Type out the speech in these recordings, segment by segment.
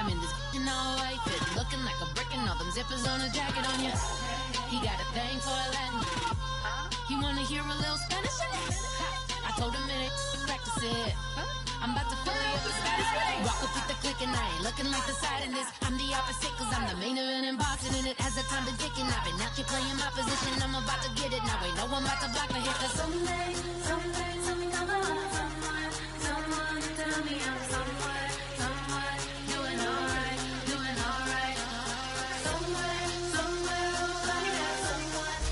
I'm in this all white fit, looking like a brick and all them zippers on a jacket on you. He got a thing for a Latin. He wanna hear a little Spanish? I told him it ain't practice it. I'm about to fully up the status. Rock up with the click and I ain't looking like the side in this. I'm the opposite cause I'm the main event in boxing and it has a time been ticking. I've been out here playing my position. I'm about to get it now. Ain't no one about to block the hit cause someday something come up. Someone tell me I'm somewhere doing alright. Somewhere, oh, yeah, someone.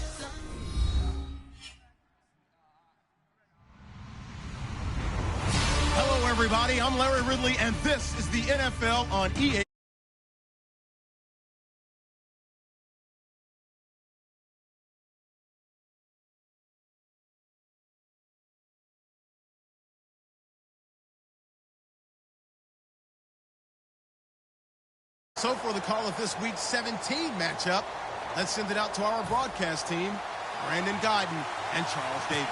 Hello, everybody. I'm Larry Ridley, and this is the NFL on EA. So for the call of this week's 17 matchup, let's send it out to our broadcast team, Brandon Guyton and Charles Davis.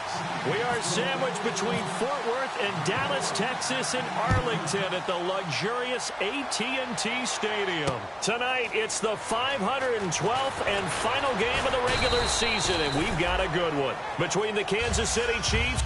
We are sandwiched between Fort Worth and Dallas, Texas, and Arlington at the luxurious AT&T Stadium. Tonight, it's the 512th and final game of the regular season, and we've got a good one. Between the Kansas City Chiefs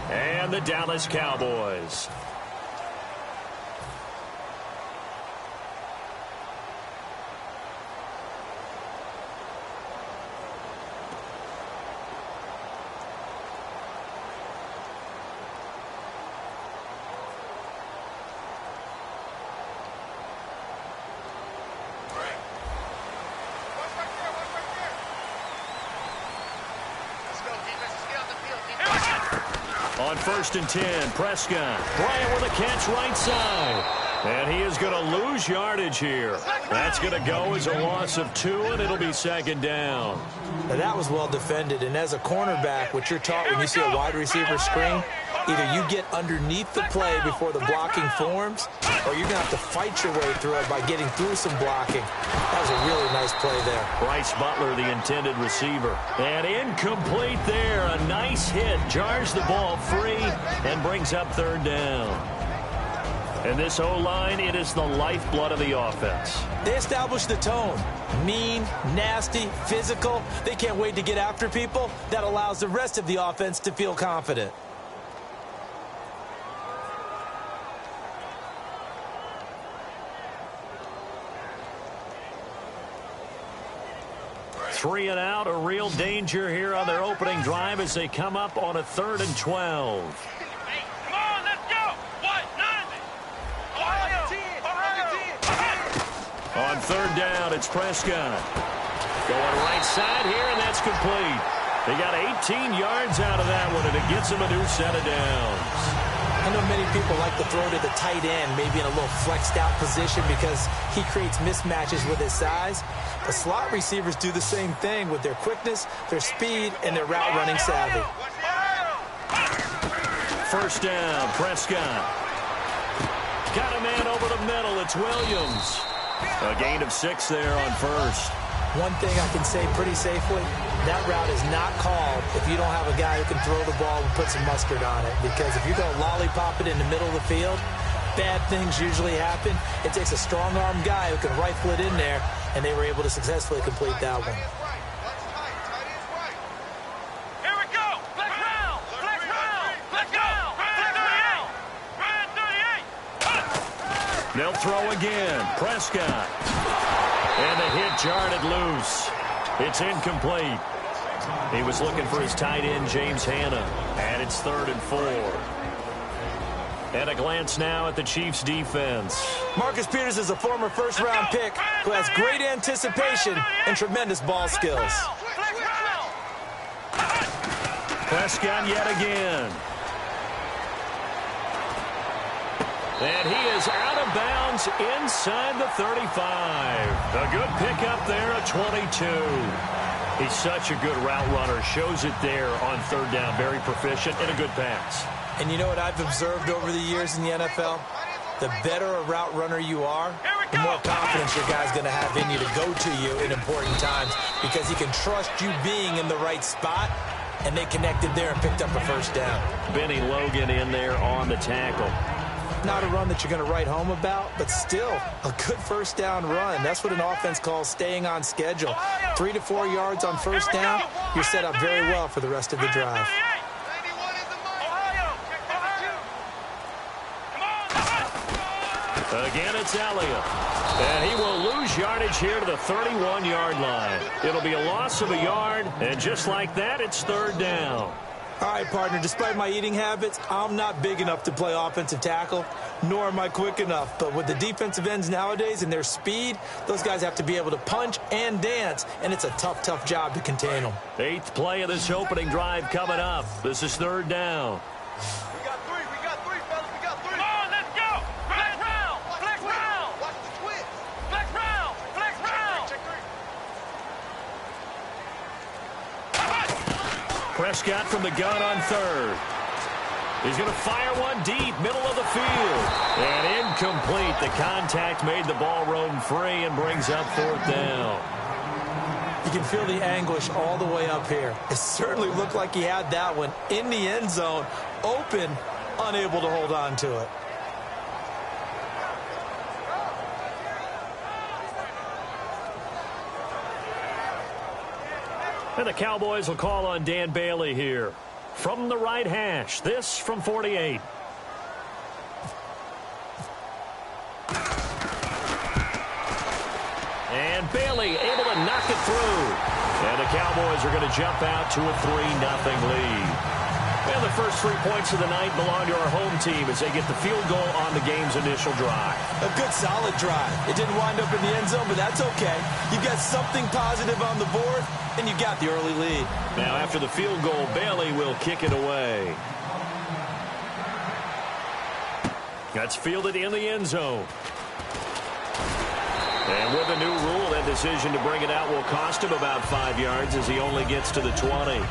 and the Dallas Cowboys. On 1st and 10, Prescott. Bryant with a catch right side. And he is going to lose yardage here. That's going to go as a loss of 2, and it'll be 2nd down. Now that was well defended, and as a cornerback, what you're taught when you see a wide receiver screen, either you get underneath the play before the blocking forms, or you're going to have to fight your way through it by getting through some blocking. That was a really nice play there. Bryce Butler, the intended receiver. And incomplete there. A nice hit. Jars the ball free and brings up 3rd down. And this O-line, it is the lifeblood of the offense. They established the tone. Mean, nasty, physical. They can't wait to get after people. That allows the rest of the offense to feel confident. Three and out, a real danger here on their opening drive as they come up on a 3rd and 12. On 3rd down, it's Prescott. Going right side here, and that's complete. They got 18 yards out of that one, and it gets them a new set of downs. I know many people like to throw to the tight end, maybe in a little flexed out position because he creates mismatches with his size. The slot receivers do the same thing with their quickness, their speed, and their route running savvy. 1st down, Prescott. Got a man over the middle. It's Williams. A gain of 6 there on 1st. One thing I can say pretty safely, that route is not called if you don't have a guy who can throw the ball and put some mustard on it. Because if you're going to lollipop it in the middle of the field, bad things usually happen. It takes a strong-arm guy who can rifle it in there, and they were able to successfully complete that one. They'll throw again. Prescott. And the hit jarred it loose. It's incomplete. He was looking for his tight end, James Hanna. And it's 3rd and 4. And a glance now at the Chiefs' defense. Marcus Peters is a former first-round pick who has great anticipation and tremendous ball skills. Prescott yet again. And he is out of bounds inside the 35. A good pickup there at 22. He's such a good route runner. Shows it there on 3rd down. Very proficient and a good pass. And you know what I've observed over the years in the NFL? The better a route runner you are, the more confidence your guy's going to have in you to go to you in important times because he can trust you being in the right spot, and they connected there and picked up a 1st down. Benny Logan in there on the tackle. Not a run that you're going to write home about, but still a good 1st down run. That's what an offense calls staying on schedule. 3 to 4 yards on 1st down, you're set up very well for the rest of the drive. Again, it's Elliott. And he will lose yardage here to the 31-yard line. It'll be a loss of a yard, and just like that, it's 3rd down. All right, partner, despite my eating habits, I'm not big enough to play offensive tackle, nor am I quick enough. But with the defensive ends nowadays and their speed, those guys have to be able to punch and dance, and it's a tough, tough job to contain them. 8th play of this opening drive coming up. This is 3rd down. We got three, fellas, we got 3. Come on, let's go. Flex round, flex round. Watch the twist. Flex round, flex round. Check 3. Prescott from the gun on 3rd. He's going to fire one deep, middle of the field. And incomplete. The contact made the ball roam free and brings up 4th down. You can feel the anguish all the way up here. It certainly looked like he had that one in the end zone, open, unable to hold on to it. And the Cowboys will call on Dan Bailey here. From the right hash, this from 48. And Bailey able to knock it through. And the Cowboys are going to jump out to a 3-0 lead. And the first 3 points of the night belong to our home team as they get the field goal on the game's initial drive. A good, solid drive. It didn't wind up in the end zone, but that's okay. You got something positive on the board, and you got the early lead. Now, after the field goal, Bailey will kick it away. That's fielded in the end zone. And with the new rule, that decision to bring it out will cost him about 5 yards as he only gets to the 20.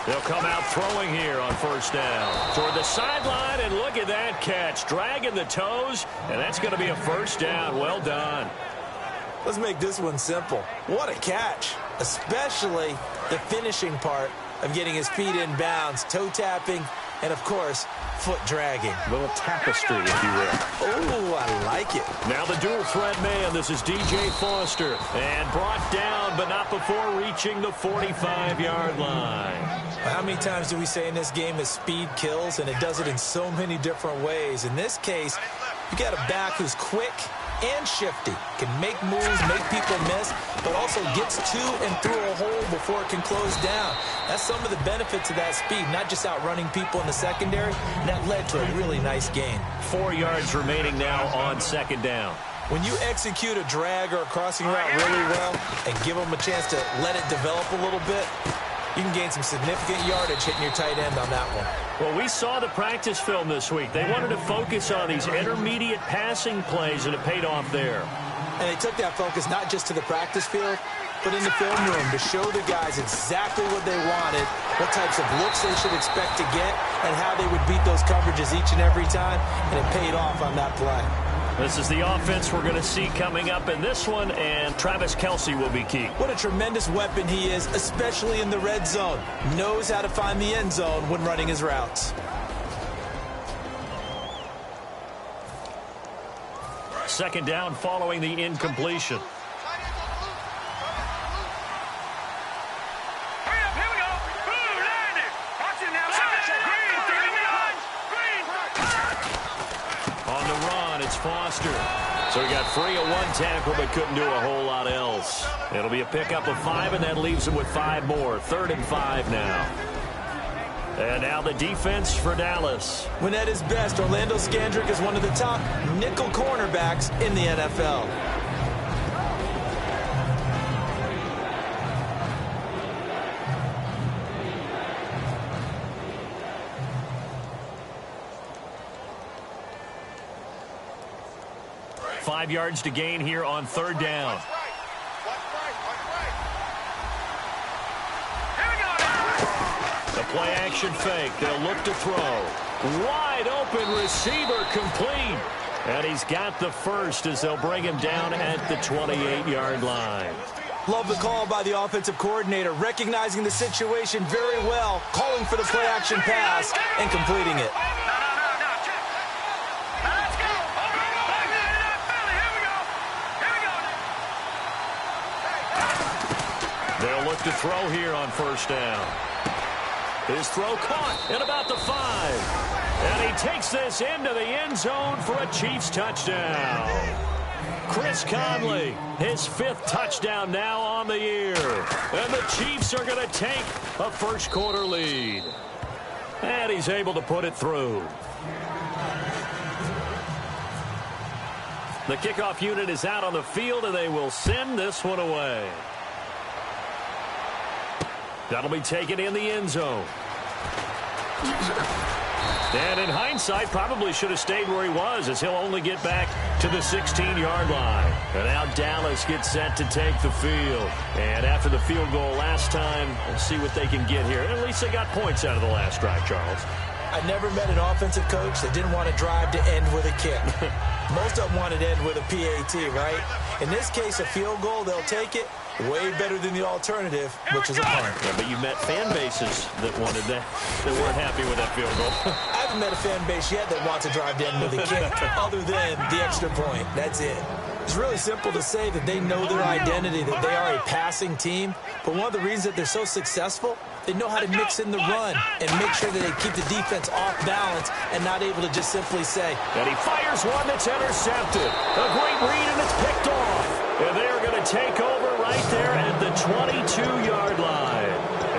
They'll come out throwing here on 1st down. Toward the sideline, and look at that catch. Dragging the toes, and that's going to be a 1st down. Well done. Let's make this one simple. What a catch, especially the finishing part of getting his feet in bounds, toe tapping, and, of course, foot dragging. A little tapestry, if you will. Oh, I like it. Now the dual threat man. This is DJ Foster. And brought down, but not before reaching the 45-yard line. How many times do we say in this game that speed kills, and it does it in so many different ways? In this case, you got a back who's quick and shifty, can make moves, make people miss, but also gets to and through a hole before it can close down. That's some of the benefits of that speed, not just outrunning people in the secondary, and that led to a really nice gain. 4 yards remaining now on 2nd down. When you execute a drag or a crossing route really well and give them a chance to let it develop a little bit, you can gain some significant yardage hitting your tight end on that one. Well, we saw the practice film this week. They wanted to focus on these intermediate passing plays, and it paid off there. And they took that focus not just to the practice field, but in the film room to show the guys exactly what they wanted, what types of looks they should expect to get, and how they would beat those coverages each and every time, and it paid off on that play. This is the offense we're going to see coming up in this one, and Travis Kelce will be key. What a tremendous weapon he is, especially in the red zone. Knows how to find the end zone when running his routes. Second down following the incompletion. Foster. So he got free of one tackle but couldn't do a whole lot else. It'll be a pickup of 5, and that leaves him with 5 more. 3rd and 5 now. And now the defense for Dallas. When at his best, Orlando Scandrick is one of the top nickel cornerbacks in the NFL. Five yards to gain here on 3rd down. The play action fake. They'll look to throw. Wide open receiver complete. And he's got the first as they'll bring him down at the 28-yard line. Love the call by the offensive coordinator, recognizing the situation very well, calling for the play action pass and completing it. They'll look to throw here on 1st down. His throw caught at about the 5. And he takes this into the end zone for a Chiefs touchdown. Chris Conley, his 5th touchdown now on the year. And the Chiefs are going to take a first-quarter lead. And he's able to put it through. The kickoff unit is out on the field, and they will send this one away. That'll be taken in the end zone. And in hindsight, probably should have stayed where he was, as he'll only get back to the 16-yard line. And now Dallas gets set to take the field. And after the field goal last time, we'll see what they can get here. At least they got points out of the last drive, Charles. I never met an offensive coach that didn't want to drive to end with a kick. Most of them wanted to end with a PAT, right? In this case, a field goal, they'll take it. Way better than the alternative, which is a punt. Yeah, but you met fan bases that wanted that weren't happy with that field goal. I haven't met a fan base yet that wants to drive to end with a kick other than the extra point. That's it. It's really simple to say that they know their identity, that they are a passing team. But one of the reasons that they're so successful, they know how to mix in the run and make sure that they keep the defense off balance and not able to just simply say. And he fires one that's intercepted. A great read, and it's picked off. And they are going to take over right there at the 22-yard line.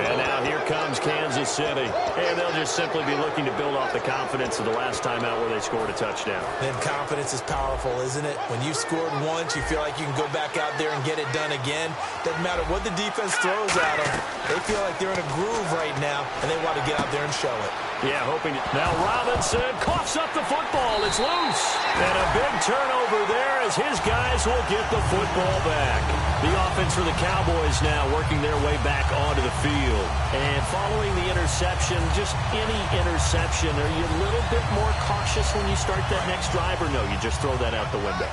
And now here comes Kansas City. And they'll just simply be looking to build off the confidence of the last time out where they scored a touchdown. And confidence is powerful, isn't it? When you've scored once, you feel like you can go back out there and get it done again. Doesn't matter what the defense throws at them. They feel like they're in a groove right now, and they want to get out there and show it. Yeah, hoping. Now Robinson coughs up the football. It's loose. And a big turnover there as his guys will get the football back. The offense for the Cowboys now working their way back onto the field. And following the interception, just any interception, are you a little bit more cautious when you start that next drive, or no, you just throw that out the window?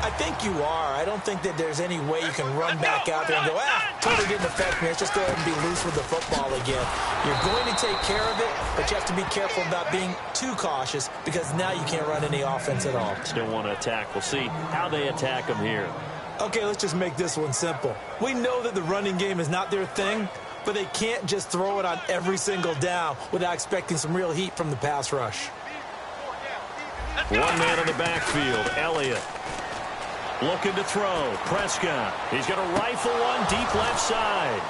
I think you are. I don't think that there's any way you can run back out there and go, totally didn't affect me. Let's just go ahead and be loose with the football again. You're going to take care of it, but you have to be careful about being too cautious because now you can't run any offense at all. Still want to attack. We'll see how they attack them here. Okay, let's just make this one simple. We know that the running game is not their thing, but they can't just throw it on every single down without expecting some real heat from the pass rush. One man in the backfield, Elliott. Looking to throw. Prescott. He's going to rifle one deep left side.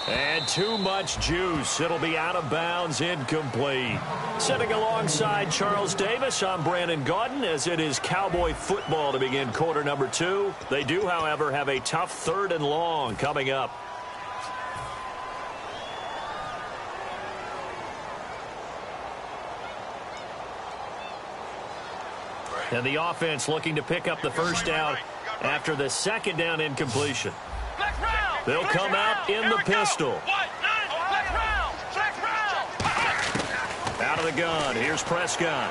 And too much juice. It'll be out of bounds, incomplete. Sitting alongside Charles Davis, I'm Brandon Gaudin, as it is Cowboy football to begin quarter number 2. They do, however, have a tough 3rd and long coming up. And the offense looking to pick up the first down after the second down incompletion. They'll come out in the pistol. Out of the gun, here's Prescott.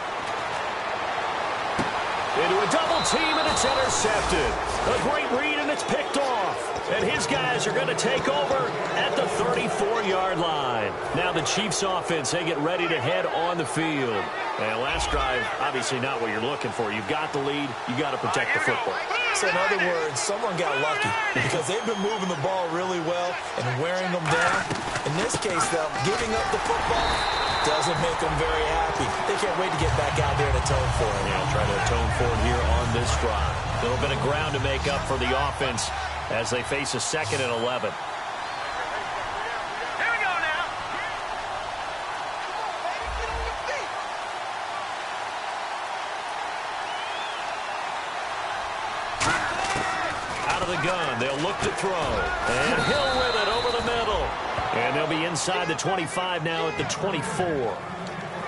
Into a double team, and it's intercepted. A great read, and it's picked off. And his guys are going to take over at the 34-yard line. Now the Chiefs offense, they get ready to head on the field. And last drive, obviously not what you're looking for. You've got the lead. You got to protect the football. So in other words, someone got lucky because they've been moving the ball really well and wearing them down. In this case, though, giving up the football doesn't make them very happy. They can't wait to get back out there and atone for it. Yeah, I'll try to atone for it here on this drive. A little bit of ground to make up for the offense as they face a 2nd and 11. Here we go now. Out of the gun, they'll look to throw. And Hill with it over the middle. And they'll be inside the 25 now at the 24.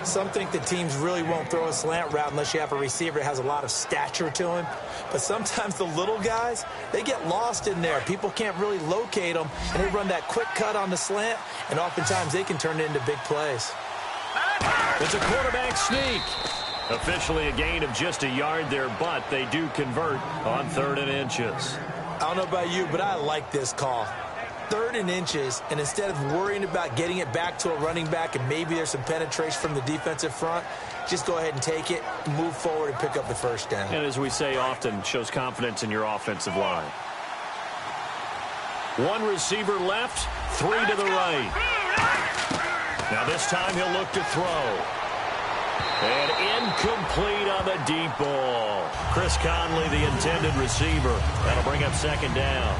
Some think that teams really won't throw a slant route unless you have a receiver that has a lot of stature to him. But sometimes the little guys, they get lost in there. People can't really locate them, and they run that quick cut on the slant, and oftentimes they can turn it into big plays. It's a quarterback sneak. Officially a gain of just a yard there, but they do convert on 3rd and inches. I don't know about you, but I like this call. 3rd and inches, and instead of worrying about getting it back to a running back and maybe there's some penetration from the defensive front, just go ahead and take it, move forward, and pick up the first down. And as we say often, shows confidence in your offensive line. 1 receiver left, 3 to the right. Now this time he'll look to throw. And incomplete on the deep ball. Chris Conley, the intended receiver. That'll bring up 2nd down.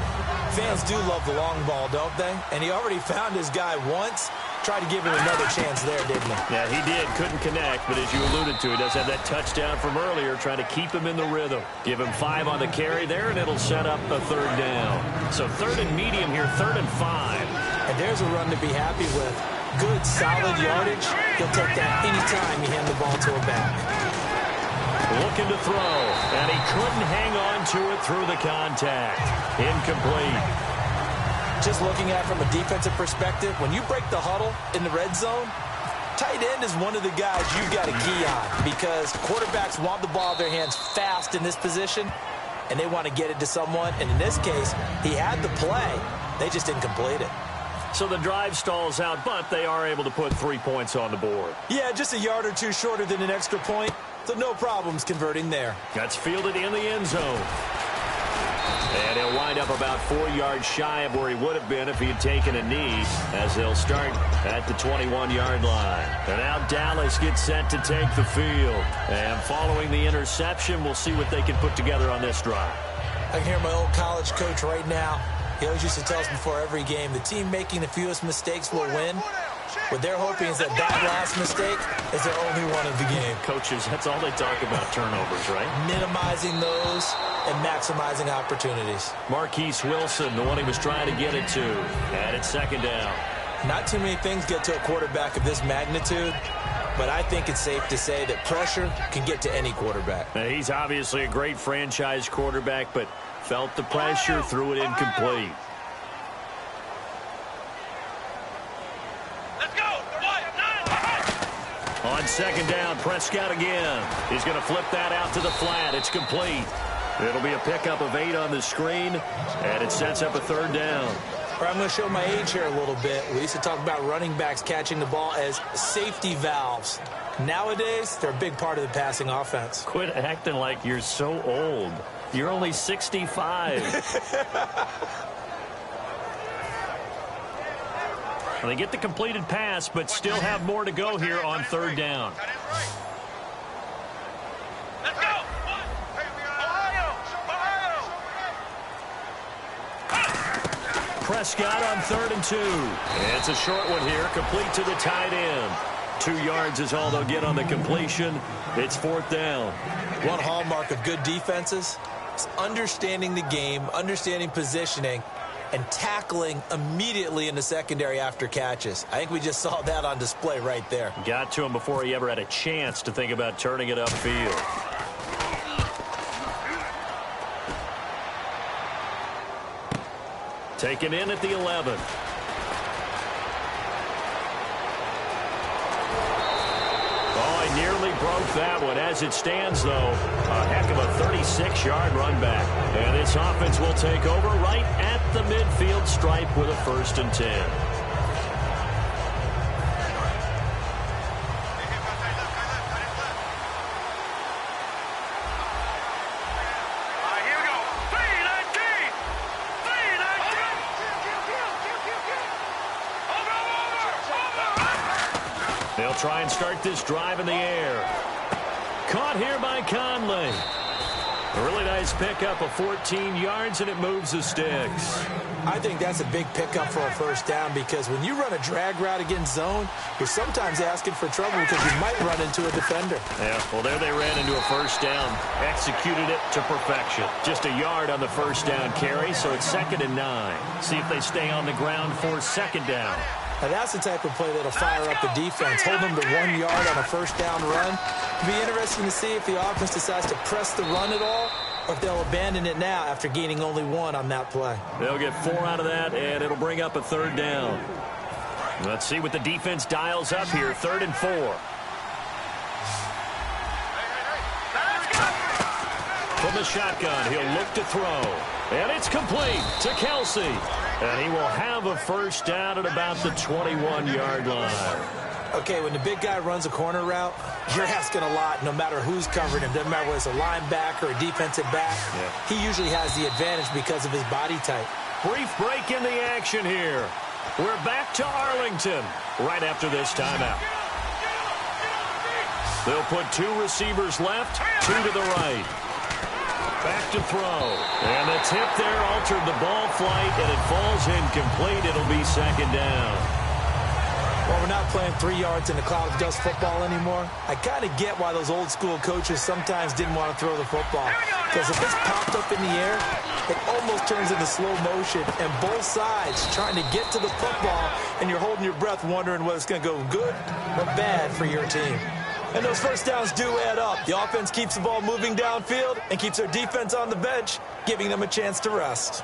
Fans do love the long ball, don't they? And he already found his guy once. Tried to give him another chance there, didn't he? Yeah, he did. Couldn't connect, but as you alluded to, he does have that touchdown from earlier, trying to keep him in the rhythm. Give him 5 on the carry there, and it'll set up a 3rd down. So 3rd and medium here, 3rd and 5. And there's a run to be happy with. Good, solid yardage. He'll take that anytime you hand the ball to a back. Looking to throw, and he couldn't hang on to it through the contact. Incomplete. Just looking at it from a defensive perspective, when you break the huddle in the red zone, tight end is one of the guys you've got to key on because quarterbacks want the ball in their hands fast in this position, and they want to get it to someone. And in this case, he had the play. They just didn't complete it. So the drive stalls out, but they are able to put 3 points on the board. Yeah, just a yard or two shorter than an extra point, so no problems converting there. That's fielded in the end zone. And he'll wind up about 4 yards shy of where he would have been if he had taken a knee, as they'll start at the 21-yard line. And now Dallas gets set to take the field. And following the interception, we'll see what they can put together on this drive. I can hear my old college coach right now. He always used to tell us before every game, the team making the fewest mistakes will win. What they're hoping is that last mistake is their only one of the game. Coaches, that's all they talk about, turnovers, right? Minimizing those and maximizing opportunities. Marquise Wilson, the one he was trying to get it to. And it's 2nd down. Not too many things get to a quarterback of this magnitude, but I think it's safe to say that pressure can get to any quarterback. Now, he's obviously a great franchise quarterback, but felt the pressure, threw it incomplete. Let's go. On 2nd down, Prescott again. He's going to flip that out to the flat. It's complete. It'll be a pickup of 8 on the screen, and it sets up a 3rd down. I'm going to show my age here a little bit. We used to talk about running backs catching the ball as safety valves. Nowadays, they're a big part of the passing offense. Quit acting like you're so old. You're only 65. Well, they get the completed pass, but still have more to go here on 3rd down. Let's go. Prescott on 3rd and 2. It's a short one here, complete to the tight end. 2 yards is all they'll get on the completion. It's 4th down. One hallmark of good defenses is understanding the game, understanding positioning, and tackling immediately in the secondary after catches. I think we just saw that on display right there. Got to him before he ever had a chance to think about turning it upfield. Taken in at the 11. Oh, I nearly broke that one. As it stands, though, a heck of a 36-yard run back. And this offense will take over right at the midfield stripe with a 1st and 10. They'll try and start this drive in the air. Caught here by Conley. A really nice pickup of 14 yards, and it moves the sticks. I think that's a big pickup for a 1st down because when you run a drag route against zone, you're sometimes asking for trouble because you might run into a defender. Yeah, well, there they ran into a 1st down. Executed it to perfection. Just a yard on the 1st down carry, so it's 2nd and 9. See if they stay on the ground for 2nd down. Now, that's the type of play that'll fire up the defense. Hold them to 1 yard on a 1st down run. It'll be interesting to see if the offense decides to press the run at all or if they'll abandon it now after gaining only 1 on that play. They'll get 4 out of that, and it'll bring up a 3rd down. Let's see what the defense dials up here. 3rd and 4. From the shotgun, he'll look to throw. And it's complete to Kelsey. And he will have a 1st down at about the 21-yard line. Okay, when the big guy runs a corner route, you're asking a lot no matter who's covering him. Doesn't matter whether it's a linebacker or a defensive back. Yeah. He usually has the advantage because of his body type. Brief break in the action here. We're back to Arlington right after this timeout. They'll put 2 receivers left, 2 to the right. Back to throw. And the tip there altered the ball flight, and it falls incomplete. It'll be 2nd down. Well, we're not playing 3 yards in a cloud of dust football anymore. I kind of get why those old school coaches sometimes didn't want to throw the football. Because if it's popped up in the air, it almost turns into slow motion, and both sides trying to get to the football, and you're holding your breath wondering whether it's going to go good or bad for your team. And those 1st downs do add up. The offense keeps the ball moving downfield and keeps their defense on the bench, giving them a chance to rest.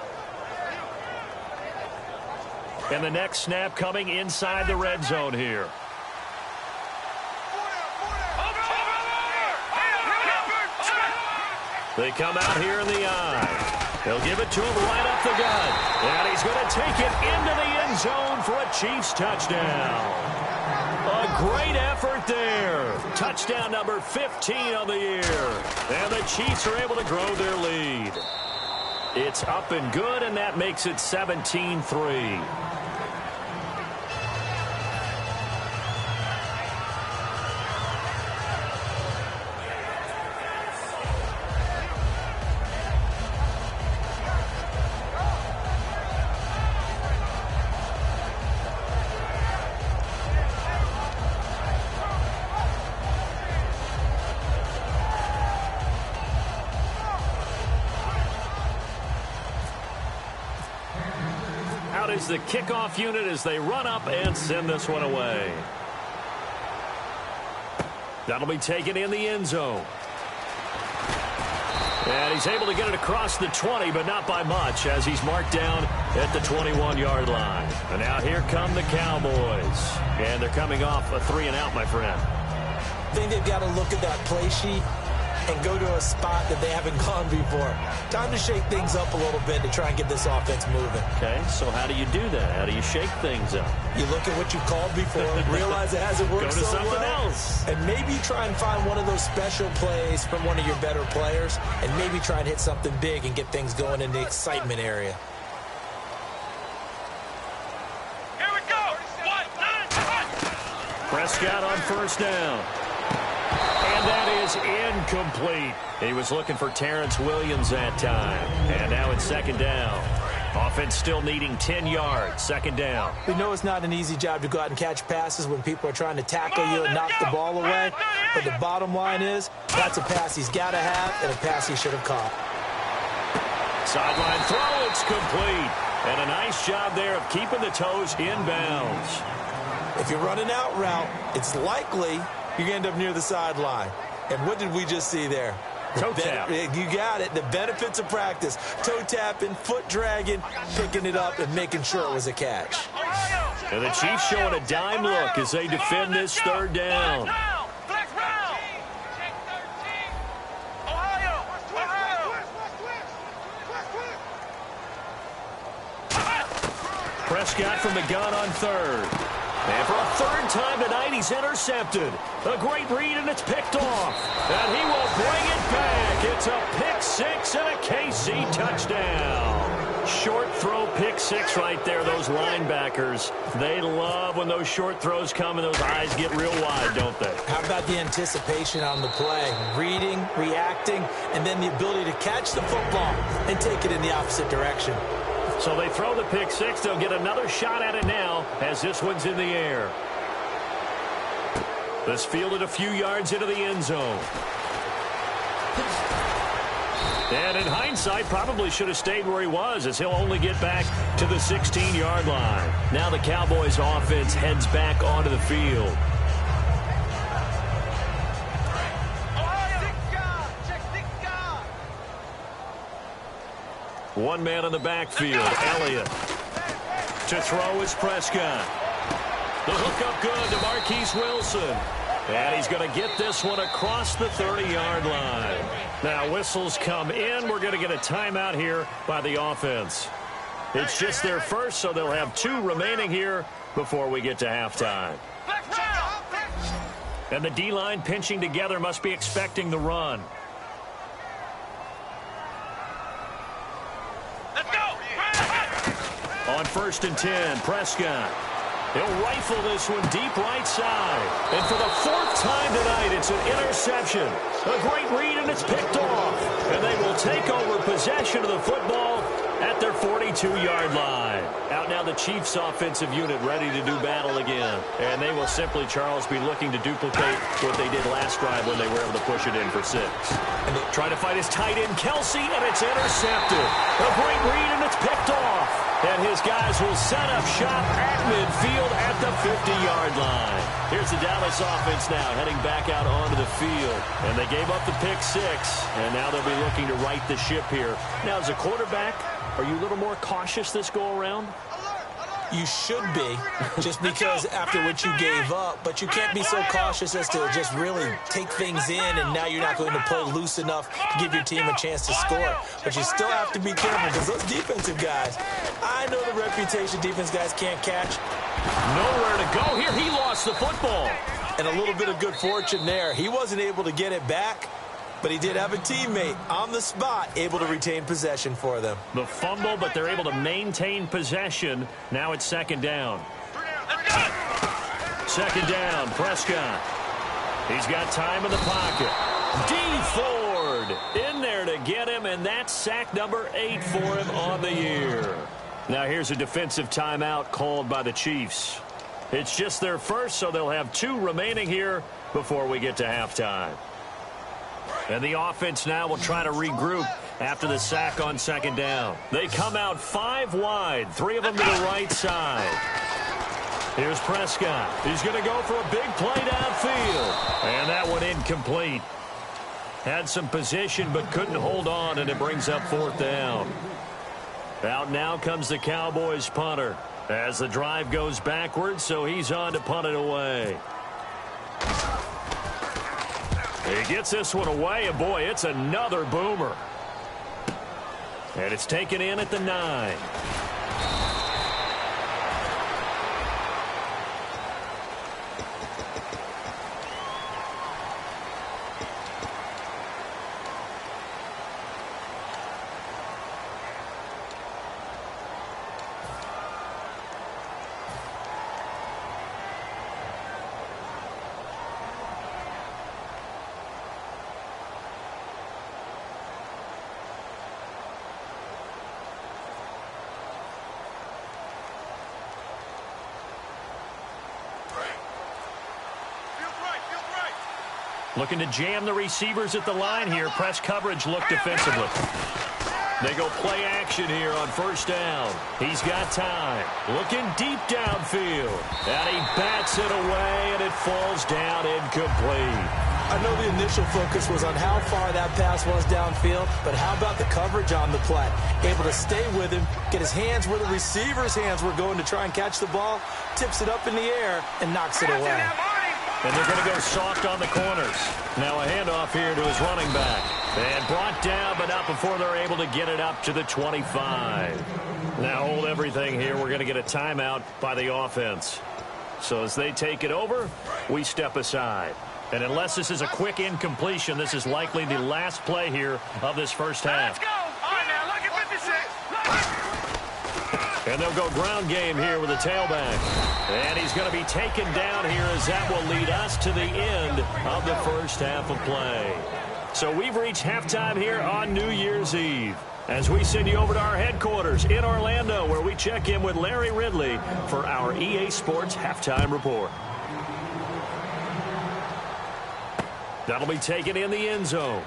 And the next snap coming inside the red zone here. They come out here in the eye. They'll give it to him right up the gut. And he's going to take it into the end zone for a Chiefs touchdown. A great effort there. Touchdown number 15 on the year. And the Chiefs are able to grow their lead. It's up and good, and that makes it 17-3. Is the kickoff unit as they run up and send this one away. That'll be taken in the end zone. And he's able to get it across the 20, but not by much, as he's marked down at the 21-yard line. And now here come the Cowboys. And they're coming off a 3-and-out, my friend. I think they've got to look at that play sheet and go to a spot that they haven't gone before. Time to shake things up a little bit to try and get this offense moving. Okay, so how do you do that? How do you shake things up? You look at what you called before, realize it hasn't worked so well. Go to something else. And maybe try and find one of those special plays from one of your better players, and maybe try and hit something big and get things going in the excitement area. Here we go. Prescott on 1st down. And that is incomplete. He was looking for Terrence Williams that time. And now it's 2nd down. Offense still needing 10 yards. 2nd down. We know it's not an easy job to go out and catch passes when people are trying to tackle you and knock the ball away. But the bottom line is, that's a pass he's got to have and a pass he should have caught. Sideline throw, it's complete. And a nice job there of keeping the toes inbounds. If you're running out route, it's likely you're going to end up near the sideline. And what did we just see there? Toe tap. You got it. The benefits of practice. Toe tapping, foot dragging, picking it up, and making sure it was a catch. And the Chiefs showing a dime look as they defend this third down. Prescott from the gun on third. And for a third time tonight, he's intercepted. A great read, and it's picked off. And he will bring it back. It's a pick six and a KC touchdown. Short throw pick six right there. Those linebackers, they love when those short throws come and those eyes get real wide, don't they? How about the anticipation on the play? Reading, reacting, and then the ability to catch the football and take it in the opposite direction. So they throw the pick six. They'll get another shot at it now as this one's in the air. This fielded a few yards into the end zone. And in hindsight, probably should have stayed where he was, as he'll only get back to the 16-yard line. Now the Cowboys offense heads back onto the field. One man in the backfield, Elliott. To throw is Prescott. The hook up good to Marquise Wilson. And he's going to get this one across the 30-yard line. Now whistles come in. We're going to get a timeout here by the offense. It's just their first, so they'll have 2 remaining here before we get to halftime. And the D-line pinching together must be expecting the run. On 1st and 10, Prescott. He'll rifle this one deep right side. And for the 4th time tonight, it's an interception. A great read, and it's picked off. And they will take over possession of the football at their 42-yard line. Out now the Chiefs offensive unit ready to do battle again. And they will simply, Charles, be looking to duplicate what they did last drive when they were able to push it in for 6. And try to fight his tight end, Kelsey, and it's intercepted. A great read, and it's picked off. And his guys will set up shop at midfield at the 50-yard line. Here's the Dallas offense now heading back out onto the field. And they gave up the pick 6, and now they'll be looking to right the ship here. Now, as a quarterback, are you a little more cautious this go-around? You should be, just because after what you gave up, but you can't be so cautious as to just really take things in, and now you're not going to play loose enough to give your team a chance to score. But you still have to be careful, because those defensive guys, I know the reputation defense guys can't catch. Nowhere to go here. He lost the football. And a little bit of good fortune there. He wasn't able to get it back, but he did have a teammate on the spot able to retain possession for them. The fumble, but they're able to maintain possession. Now it's 2nd down. 2nd down, Prescott. He's got time in the pocket. D. Ford in there to get him, and that's sack number 8 for him on the year. Now here's a defensive timeout called by the Chiefs. It's just their first, so they'll have 2 remaining here before we get to halftime. And the offense now will try to regroup after the sack on 2nd down. They come out 5 wide, 3 of them to the right side. Here's Prescott. He's going to go for a big play downfield. And that one incomplete. Had some position but couldn't hold on, and it brings up 4th down. Out now comes the Cowboys punter as the drive goes backwards, so he's on to punt it away. He gets this one away, and boy, it's another boomer. And it's taken in at the 9. Looking to jam the receivers at the line here. Press coverage look defensively. They go play action here on 1st down. He's got time. Looking deep downfield. And he bats it away, and it falls down incomplete. I know the initial focus was on how far that pass was downfield, but how about the coverage on the play? Able to stay with him, get his hands where the receiver's hands were going to try and catch the ball, tips it up in the air, and knocks it away. And they're going to go soft on the corners. Now a handoff here to his running back. And brought down, but not before they're able to get it up to the 25. Now hold everything here. We're going to get a timeout by the offense. So as they take it over, we step aside. And unless this is a quick incompletion, this is likely the last play here of this first half. Let's go. All right, now, look at 56. And they'll go ground game here with a tailback. And he's going to be taken down here as that will lead us to the end of the first half of play. So we've reached halftime here on New Year's Eve, as we send you over to our headquarters in Orlando, where we check in with Larry Ridley for our EA Sports Halftime Report. That'll be taken in the end zone.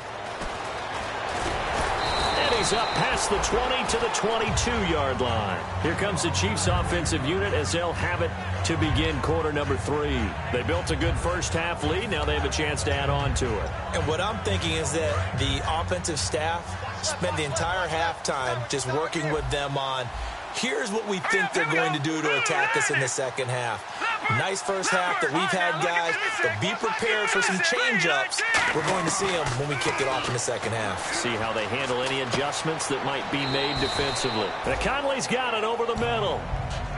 And he's up past the 20 to the 22-yard line. Here comes the Chiefs offensive unit as they'll have it to begin quarter number 3. They built a good first half lead. Now they have a chance to add on to it. And what I'm thinking is that the offensive staff spent the entire halftime just working with them on, here's what we think they're going to do to attack us in the second half. Nice first half that we've had, guys, but be prepared for some change-ups. We're going to see them when we kick it off in the second half. See how they handle any adjustments that might be made defensively. Now Conley's got it over the middle.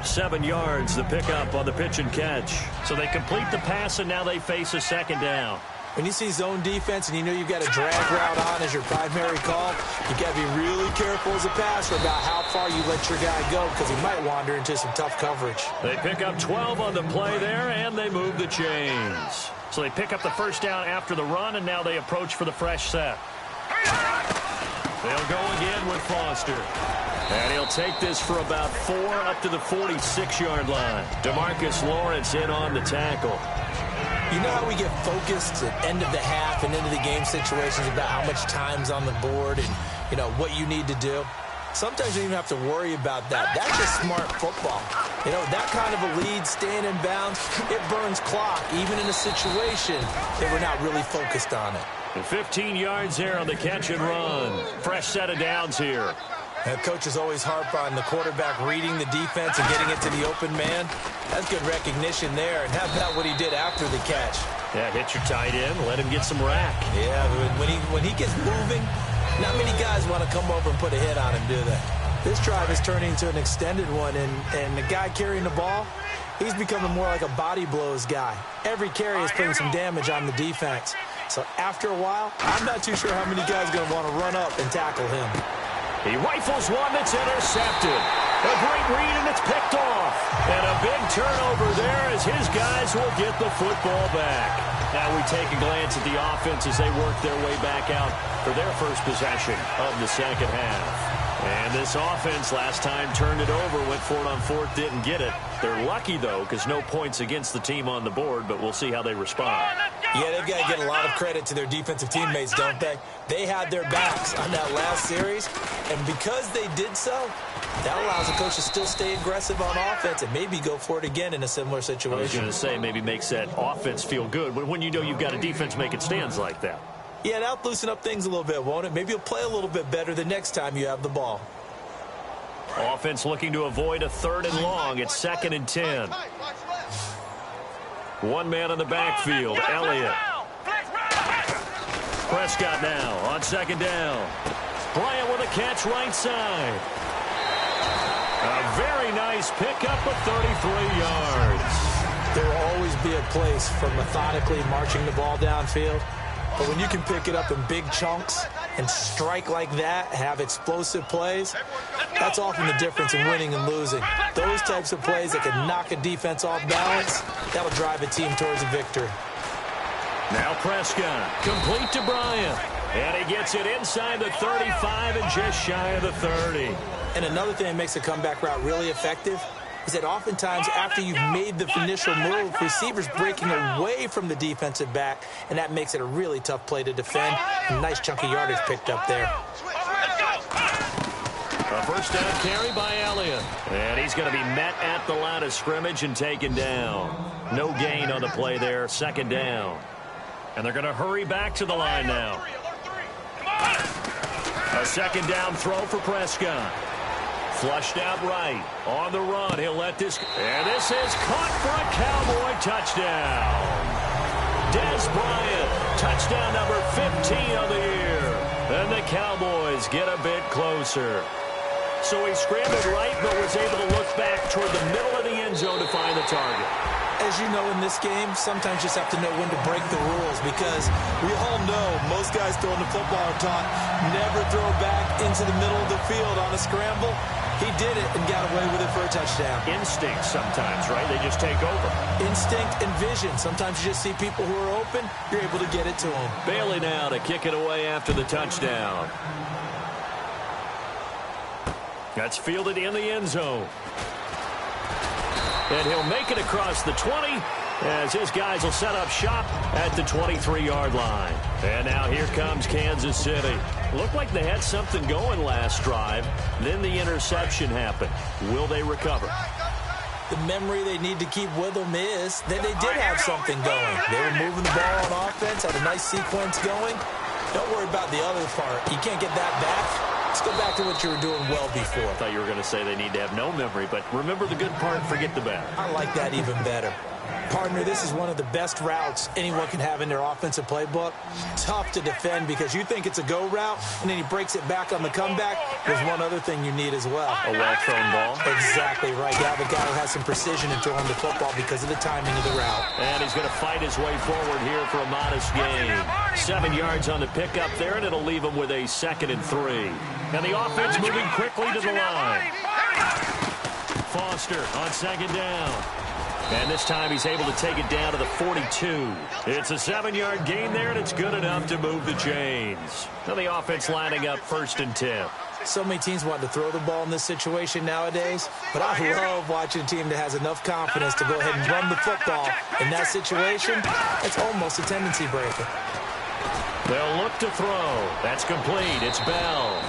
7 yards, the pickup on the pitch and catch. So they complete the pass, and now they face a second down. When you see zone defense and you know you've got a drag route on as your primary call, you got to be really careful as a passer about how far you let your guy go, because he might wander into some tough coverage. They pick up 12 on the play there, and they move the chains. So they pick up the first down after the run, and now they approach for the fresh set. They'll go again with Foster. And he'll take this for about 4 up to the 46-yard line. DeMarcus Lawrence in on the tackle. You know how we get focused at end of the half and into the game situations about how much time's on the board and, you know, what you need to do? Sometimes you don't even have to worry about that. That's just smart football. You know, that kind of a lead, staying in bounds, it burns clock, even in a situation that we're not really focused on it. And 15 yards there on the catch and run. Fresh set of downs here. And coaches always harp on the quarterback reading the defense and getting it to the open man. That's good recognition there. And how about what he did after the catch? Yeah, hit your tight end, let him get some rack. Yeah, when he gets moving, not many guys want to come over and put a hit on him, do they? This drive is turning into an extended one, and the guy carrying the ball, he's becoming more like a body blows guy. Every carry is putting some damage on the defense. So after a while, I'm not too sure how many guys are going to want to run up and tackle him. He rifles one that's intercepted. A great read, and it's picked off. And a big turnover there as his guys will get the football back. Now we take a glance at the offense as they work their way back out for their first possession of the second half. And this offense last time turned it over, went for it on fourth, didn't get it. They're lucky, though, because no points against the team on the board, but we'll see how they respond. Yeah, they've got to get a lot of credit to their defensive teammates, don't they? They had their backs on that last series, and because they did so, that allows the coach to still stay aggressive on offense and maybe go for it again in a similar situation. I was going to say maybe makes that offense feel good, but when you know you've got a defense making stands like that. Yeah, that'll loosen up things a little bit, won't it? Maybe you'll play a little bit better the next time you have the ball. Offense looking to avoid a 3rd and long. It's 2nd and 10. One man on the backfield, Elliott. Prescott now on 2nd down. Bryant with a catch right side. A very nice pickup of 33 yards. There will always be a place for methodically marching the ball downfield. But when you can pick it up in big chunks and strike like that, have explosive plays, that's often the difference in winning and losing. Those types of plays that can knock a defense off balance, that'll drive a team towards a victory. Now Prescott, complete to Bryant. And he gets it inside the 35 and just shy of the 30. And another thing that makes a comeback route really effective is that oftentimes after you've made the initial move, receivers breaking away from the defensive back, and that makes it a really tough play to defend. A nice chunk of yardage picked up there. A first down carry by Elliott. And he's going to be met at the line of scrimmage and taken down. No gain on the play there, 2nd down. And they're going to hurry back to the line now. A second down throw for Prescott. Flushed out right. On the run, he'll let this... And this is caught for a Cowboy touchdown. Dez Bryant, touchdown number 15 of the year. And the Cowboys get a bit closer. So he scrambled right, but was able to look back toward the middle of the end zone to find the target. As you know, in this game, sometimes you just have to know when to break the rules, because we all know most guys throwing the football are taught never throw back into the middle of the field on a scramble. He did it and got away with it for a touchdown. Instinct sometimes, right? They just take over. Instinct and vision. Sometimes you just see people who are open, you're able to get it to them. Bailey now to kick it away after the touchdown. That's fielded in the end zone. And he'll make it across the 20 as his guys will set up shop at the 23-yard line. And now here comes Kansas City. Looked like they had something going last drive. Then the interception happened. Will they recover? The memory they need to keep with them is that they did have something going. They were moving the ball on offense, had a nice sequence going. Don't worry about the other part. You can't get that back. Let's go back to what you were doing well before. I thought you were going to say they need to have no memory, but remember the good part, forget the bad. I like that even better. Partner, this is one of the best routes anyone can have in their offensive playbook. Tough to defend because you think it's a go route, and then he breaks it back on the comeback. There's one other thing you need as well. A well-thrown ball? Exactly right. You have a guy who has some precision in throwing the football because of the timing of the route. And he's going to fight his way forward here for a modest gain. 7 yards on the pickup there, and it'll leave him with a 2nd and 3. And the offense moving quickly to the line. Foster on 2nd down. And this time he's able to take it down to the 42. It's a 7-yard gain there, and it's good enough to move the chains. Now the offense lining up 1st and 10. So many teams want to throw the ball in this situation nowadays, but I love watching a team that has enough confidence to go ahead and run the football. In that situation, it's almost a tendency breaker. They'll look to throw. That's complete. It's Bell.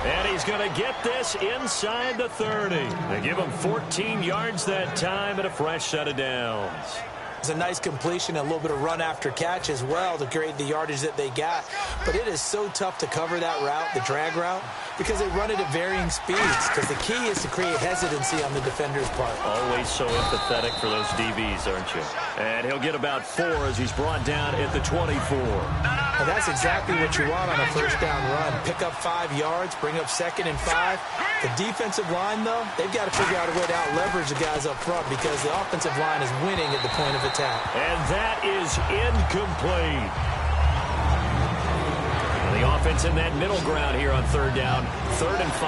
And he's going to get this inside the 30. They give him 14 yards that time and a fresh set of downs. It's a nice completion, a little bit of run after catch as well to create the yardage that they got. But it is so tough to cover that route, the drag route, because they run it at varying speeds. Because the key is to create hesitancy on the defender's part. Always so empathetic for those DBs, aren't you? And he'll get about 4 as he's brought down at the 24. And that's exactly what you want on a first down run. Pick up 5 yards, bring up 2nd and 5. The defensive line, though, they've got to figure out a way to out-leverage the guys up front because the offensive line is winning at the point of attack. And that is incomplete. And the offense in that middle ground here on 3rd down, 3rd and 5.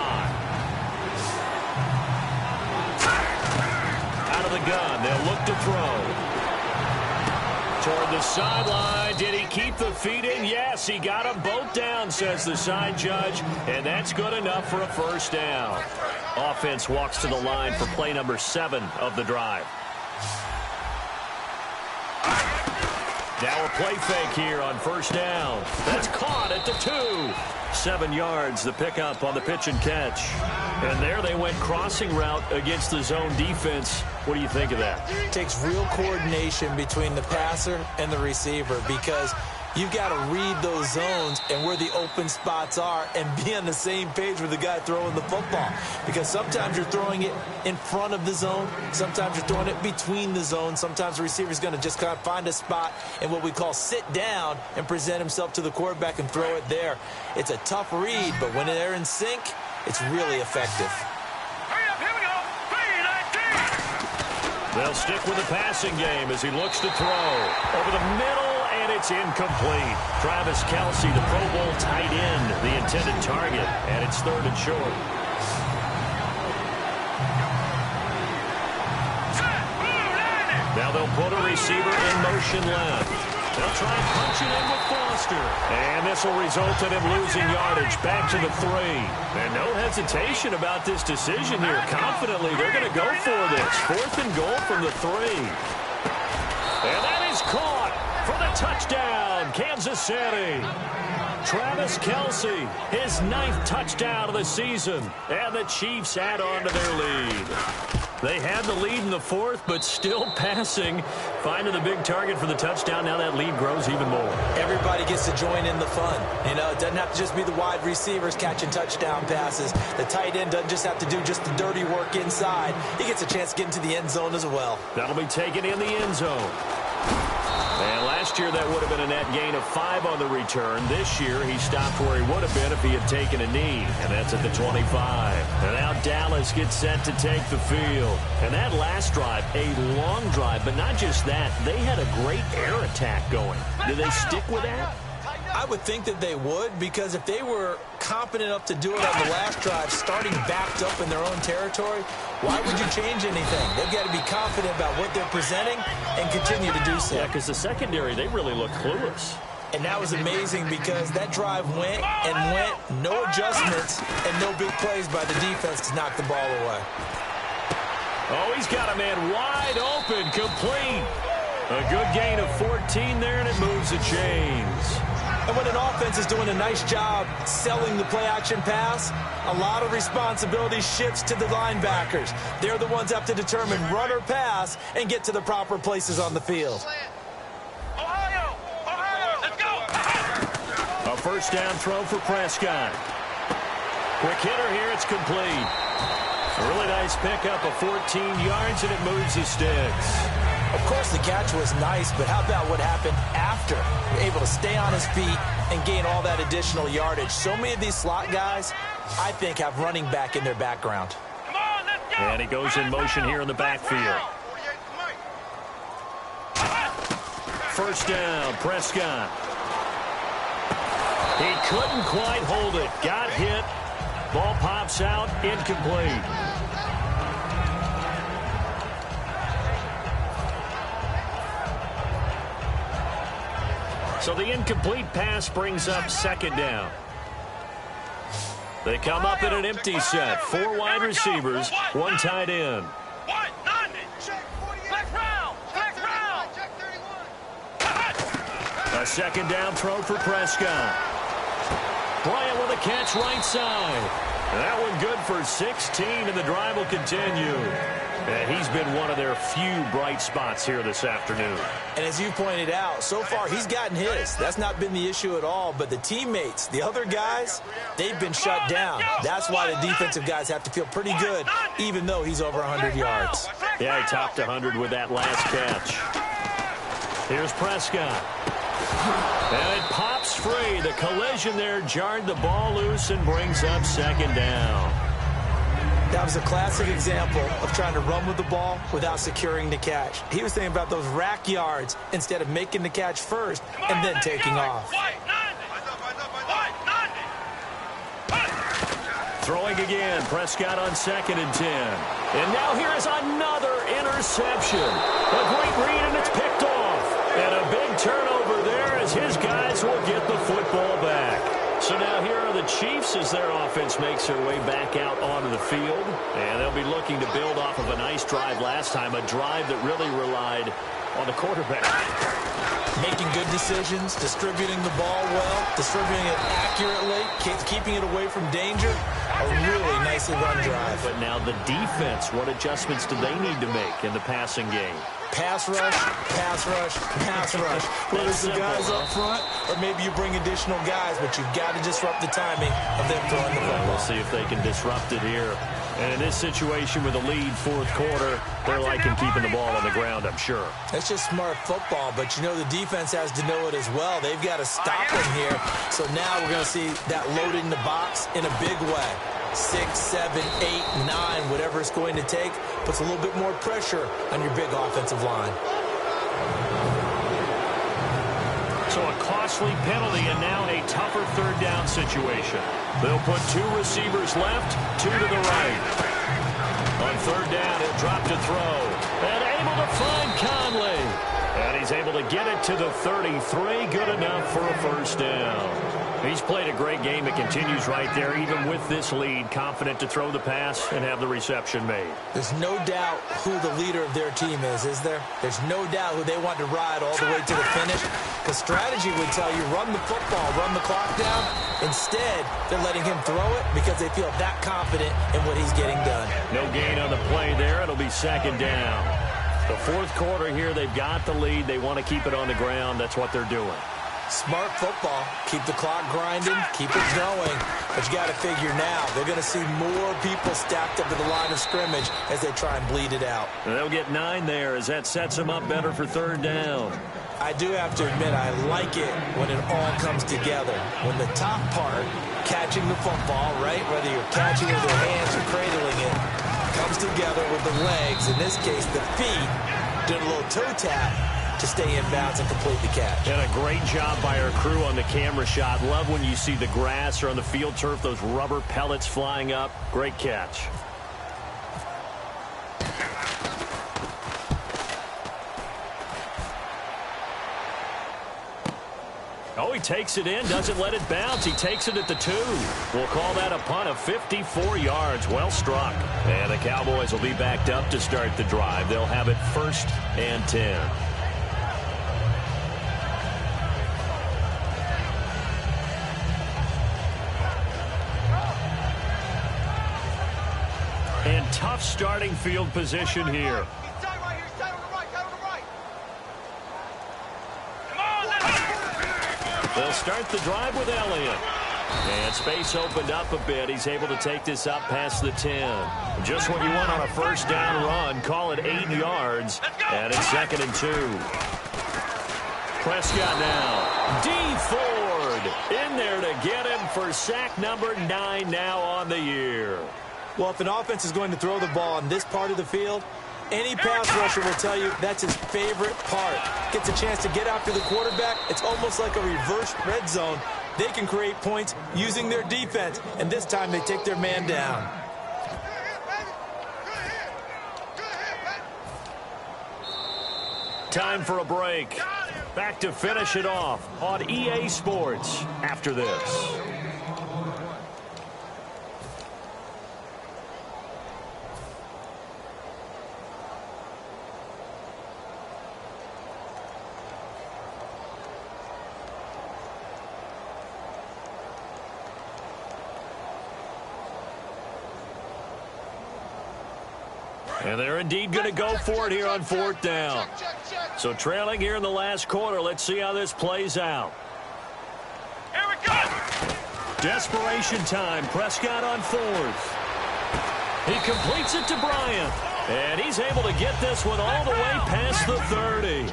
Out of the gun, they'll look to throw. Toward the sideline. Did he keep the feet in? Yes, he got them both down, says the side judge, and that's good enough for a first down. Offense walks to the line for play number 7 of the drive. Now a play fake here on 1st down. That's caught at the 2. 7 yards, the pickup on the pitch and catch. And there they went crossing route against the zone defense. What do you think of that? It takes real coordination between the passer and the receiver because you've got to read those zones and where the open spots are and be on the same page with the guy throwing the football. Because sometimes you're throwing it in front of the zone. Sometimes you're throwing it between the zones. Sometimes the receiver's going to just kind of find a spot and what we call sit down and present himself to the quarterback and throw it there. It's a tough read, but when they're in sync, it's really effective. They'll stick with the passing game as he looks to throw. Over the middle, and it's incomplete. Travis Kelce, the Pro Bowl tight end, the intended target, and it's 3rd and short. Now they'll put a receiver in motion left. They'll try and punch it in with Foster. And this will result in him losing yardage back to the 3. And no hesitation about this decision here. Confidently, they're going to go for this. 4th and goal from the 3. And that is caught for the touchdown, Kansas City. Travis Kelce, his 9th touchdown of the season. And the Chiefs add on to their lead. They had the lead in the fourth, but still passing. Finding the big target for the touchdown. Now that lead grows even more. Everybody gets to join in the fun. You know, it doesn't have to just be the wide receivers catching touchdown passes. The tight end doesn't just have to do just the dirty work inside. He gets a chance to get into the end zone as well. That'll be taken in the end zone. And last year that would have been a net gain of 5 on the return. This year he stopped where he would have been if he had taken a knee. And that's at the 25. And now Dallas gets set to take the field. And that last drive, a long drive, but not just that. They had a great air attack going. Do they stick with that? I would think that they would, because if they were competent enough to do it on the last drive, starting backed up in their own territory, why would you change anything? They've got to be confident about what they're presenting and continue to do so. Yeah, because the secondary, they really look clueless. And that was amazing because that drive went and went, no adjustments, and no big plays by the defense to knock the ball away. Oh, he's got a man wide open, complete. A good gain of 14 there, and it moves the chains. And when an offense is doing a nice job selling the play-action pass, a lot of responsibility shifts to the linebackers. They're the ones that have to determine run or pass and get to the proper places on the field. Ohio, let's go. A first down throw for Prescott. Quick hitter here, it's complete. A really nice pickup of 14 yards, and it moves the sticks. Of course, the catch was nice, but how about what happened after? Able to stay on his feet and gain all that additional yardage. So many of these slot guys, I think, have running back in their background. Come on, let's go. And he goes in motion here in the backfield. First down, Prescott. He couldn't quite hold it. Got hit. Ball pops out, incomplete. So the incomplete pass brings up second down. They come up in an empty set. 4 wide receivers, 1 tight end. A second down throw for Prescott. Bryant with a catch right side. That one good for 16, and the drive will continue. And he's been one of their few bright spots here this afternoon. And as you pointed out, so far he's gotten his. That's not been the issue at all. But the teammates, the other guys, they've been shut down. That's why the defensive guys have to feel pretty good, even though he's over 100 yards. Yeah, he topped 100 with that last catch. Here's Prescott. And it pops free. The collision there jarred the ball loose and brings up second down. That was a classic example of trying to run with the ball without securing the catch. He was thinking about those rack yards instead of making the catch first and then taking off. Throwing again, Prescott on 2nd and 10. And now here is another interception. A great read, and it's picked off. And a big turnover there as his guys will get the football back. So now here are the Chiefs as their offense makes their way back out onto the field. And they'll be looking to build off of a nice drive last time, a drive that really relied on the quarterback. Making good decisions, distributing the ball well, distributing it accurately, keeping it away from danger. A really nicely run drive. But now the defense, what adjustments do they need to make in the passing game? Pass rush, pass rush, pass rush. Whether it's the guys up front or maybe you bring additional guys, but you've got to disrupt the timing of them throwing the football. We'll see if they can disrupt it here. And in this situation with a lead, 4th quarter, they're liking keeping the ball on the ground, I'm sure. It's just smart football, but you know the defense has to know it as well. They've got to stop him here. So now we're going to see that load in the box in a big way. 6, 7, 8, 9, whatever it's going to take, puts a little bit more pressure on your big offensive line. So a costly penalty and now a tougher 3rd down situation. They'll put 2 receivers left, 2 to the right. On 3rd down, he'll drop to throw. And able to find Conley. And he's able to get it to the 33. Good enough for a first down. He's played a great game. It continues right there, even with this lead, confident to throw the pass and have the reception made. There's no doubt who the leader of their team is there? There's no doubt who they want to ride all the way to the finish. The strategy would tell you run the football, run the clock down. Instead, they're letting him throw it because they feel that confident in what he's getting done. No gain on the play there. It'll it'll be second down. The fourth quarter here, they've got the lead. They want to keep it on the ground. That's what they're doing. Smart football. Keep the clock grinding. Keep it going. But you got to figure now, they're going to see more people stacked up at the line of scrimmage as they try and bleed it out. And they'll get 9 there as that sets them up better for third down. I do have to admit, I like it when it all comes together. When the top part, catching the football, right, whether you're catching it with your hands or cradling it, comes together with the legs, in this case the feet, doing a little toe tap to stay in bounds and complete the catch. And a great job by our crew on the camera shot. Love when you see the grass or on the field turf, those rubber pellets flying up. Great catch. Oh, he takes it in, doesn't let it bounce. He takes it at the 2. We'll call that a punt of 54 yards. Well struck. And the Cowboys will be backed up to start the drive. They'll have it 1st and 10. And tough starting field position here. They'll start the drive with Elliott. And space opened up a bit. He's able to take this up past the 10. Just what you want on a first down run. Call it 8 yards. And it's 2nd and 2. Prescott now. D. Ford in there to get him for sack number 9 now on the year. Well, if an offense is going to throw the ball on this part of the field, any pass rusher will tell you that's his favorite part. Gets a chance to get after the quarterback. It's almost like a reverse red zone. They can create points using their defense, and this time they take their man down. Time for a break. Back to finish it off on EA Sports after this. And they're indeed going to go for it here on 4th down. So trailing here in the last quarter. Let's see how this plays out. Here we go. Desperation time. Prescott on 4th. He completes it to Bryant. And he's able to get this one all the way past the 30.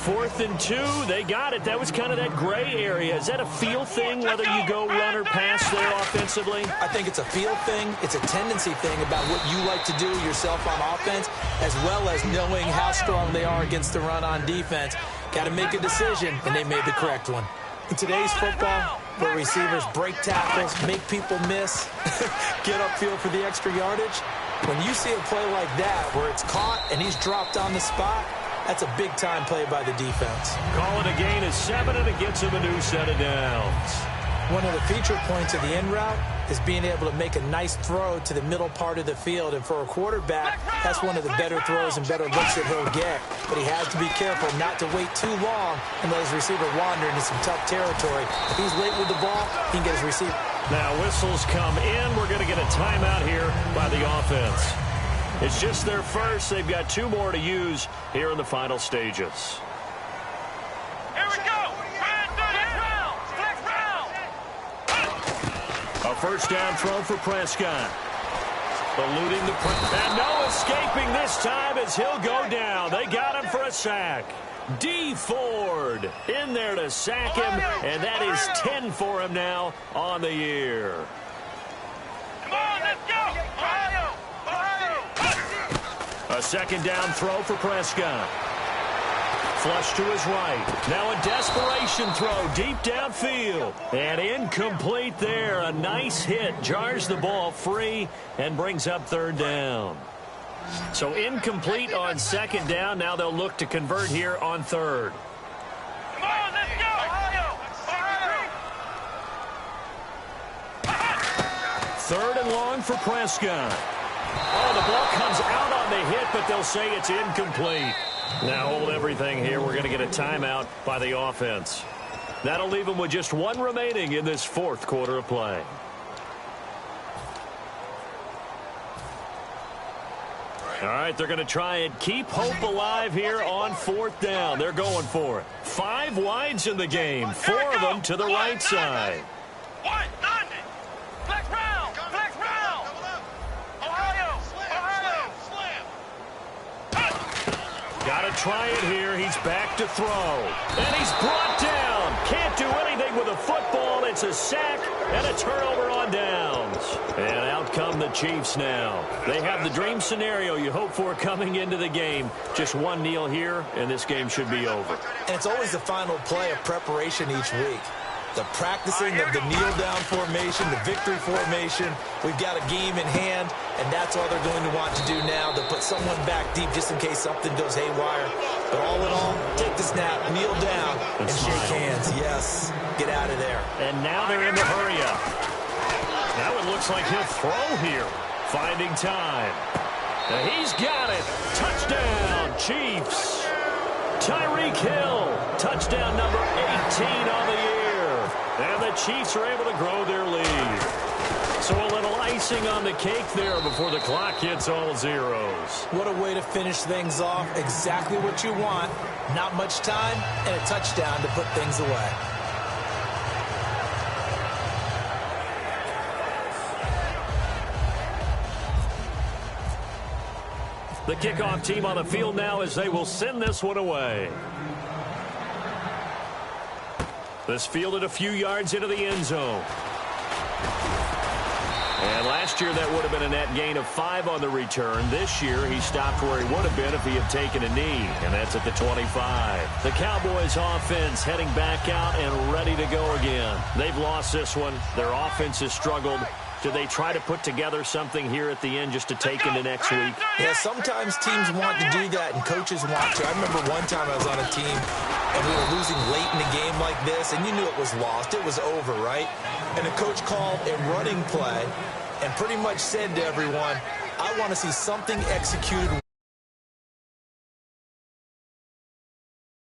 4th and 2. They got it. That was kind of that gray area. Is that a feel thing, whether you go run or pass there offensively? I think it's a feel thing. It's a tendency thing about what you like to do yourself on offense, as well as knowing how strong they are against the run on defense. Got to make a decision, and they made the correct one. In today's football, where receivers break tackles, make people miss, get upfield for the extra yardage, when you see a play like that where it's caught and he's dropped on the spot, that's a big-time play by the defense. Call it a gain of 7, and it gets him a new set of downs. One of the feature points of the in route is being able to make a nice throw to the middle part of the field. And for a quarterback, that's one of the better throws and better looks that he'll get. But he has to be careful not to wait too long and let his receiver wander into some tough territory. If he's late with the ball, he can get his receiver. Now whistles come in. We're going to get a timeout here by the offense. It's just their first. They've got 2 more to use here in the final stages. Here we go. A first down throw for Prescott. Eluding the and no escaping this time as he'll go down. They got him for a sack. D. Ford in there to sack him, and that is 10 for him now on the year. Come on, let's go. Ohio. A second down throw for Prescott. Flush to his right. Now a desperation throw deep downfield. And incomplete there. A nice hit. Jars the ball free and brings up 3rd down. So incomplete on 2nd down. Now they'll look to convert here on 3rd. Come on, let's go. Ohio. 3rd and long for Prescott. Oh, the ball comes out on the hit, but they'll say it's incomplete. Now hold everything here. We're going to get a timeout by the offense. That'll leave them with just 1 remaining in this 4th quarter of play. All right, they're going to try and keep hope alive here on 4th down. They're going for it. 5 wides in the game, 4 of them to the right side. What? 90. Flex round. Flex round. Ohio. Got to try it here. He's back to throw. And he's brought down. Can't do anything with a football. It's a sack and a turnover on downs. And out come the Chiefs now. They have the dream scenario you hope for coming into the game. Just one kneel here, and this game should be over. And it's always the final play of preparation each week. The practicing of the kneel-down formation, the victory formation. We've got a game in hand, and that's all they're going to want to do now, to put someone back deep just in case something goes haywire. But all in all, take the snap, kneel down, and shake hands. Yes, get out of there. And now they're in the hurry-up. Now it looks like he'll throw here. Finding time. And he's got it. Touchdown, Chiefs. Tyreek Hill, touchdown number 18 on the year. And the Chiefs are able to grow their lead. So a little icing on the cake there before the clock hits all zeros. What a way to finish things off. Exactly what you want. Not much time and a touchdown to put things away. The kickoff team on the field now as they will send this one away. This fielded a few yards into the end zone. And last year that would have been a net gain of 5 on the return. This year he stopped where he would have been if he had taken a knee, and that's at the 25. The Cowboys offense heading back out and ready to go again. They've lost this one. Their offense has struggled. Do they try to put together something here at the end just to take into next week? Yeah, sometimes teams want to do that and coaches want to. I remember one time I was on a team and we were losing late in a game like this, and you knew it was lost. It was over, right? And the coach called a running play and pretty much said to everyone, I want to see something executed